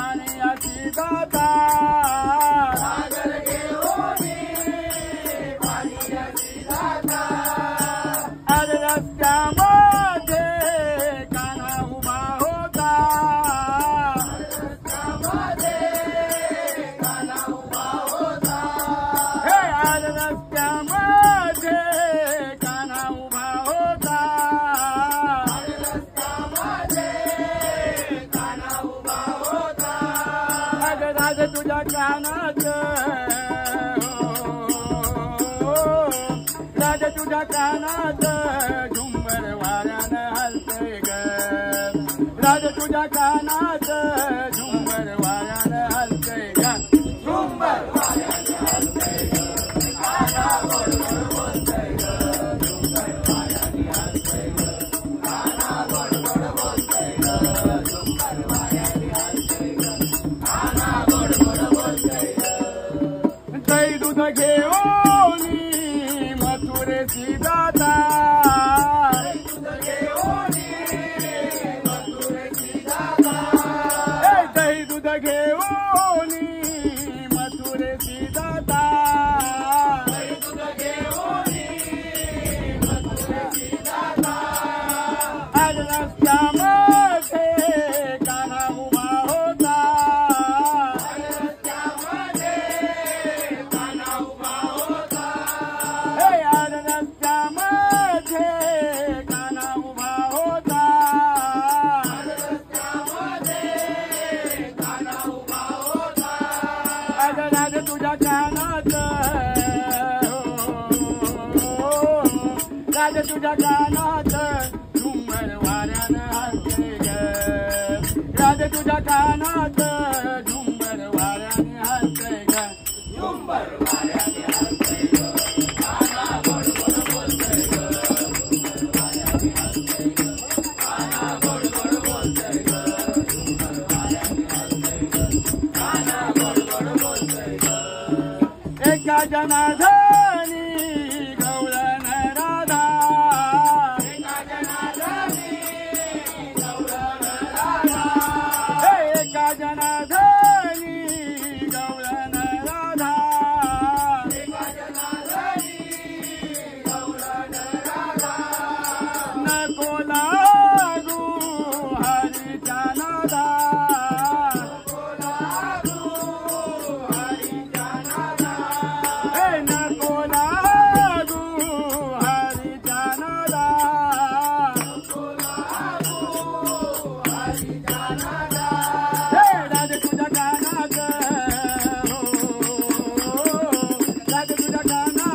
पाण्याची दाता घागर घेऊन पाण्याची दाता अरे रस्त्यामध्ये कान्हा उभा होता हे अरे रस्त्यामध्ये कान्हा उभा होता राज तुझ्या कानात राज तुझ्या कानात झुंबर वाऱ्यानं हलतंय ग राज तुझ्या कानात झुंबर वाऱ्यानं हलतंय ग झुंबर वाऱ्यानं हलतंय ग काना बरोबर बोलतंय ग झुंबर वाऱ्यानं हलतंय ग काना बरोबर बोलतंय ग झुंबर वाऱ्यानं हलतंय ग काना बरोबर बोलतंय ग दही दूध घेऊन मथुरेची दाता दही दूध घेऊन मथुरेची दाता आज रस्त्यामध्ये कान्हा उभा होता आज रस्त्यामध्ये कान्हा उभा होता आज राज तुझ्या कानात राज तुझ्या कानात झुंबर वाऱ्यानं हलतंय ग राज तुझ्या कानात झुंबर वाऱ्यानं हलतंय ग झुंबर वाऱ्यानं हलतंय ग काना बरोबर बोलतंय ग झुंबर वाऱ्यानं हलतंय ग काना बरोबर बोलतंय ग झुंबर वाऱ्यानं हलतंय ग काना बरोबर बोलतंय ग एका जनार्दनी गवळण राधा एका जनार्दनी गवळण राधा एका जनार्दनी गवळण राधा एका जनार्दनी गवळण राधा नको लागू हरीच्या नादा नको लागू हरीच्या नादा नको लागू हरीच्या नादा नको लागू हरीच्या नादा राज तुझ्या कानात राज तुझ्या कानात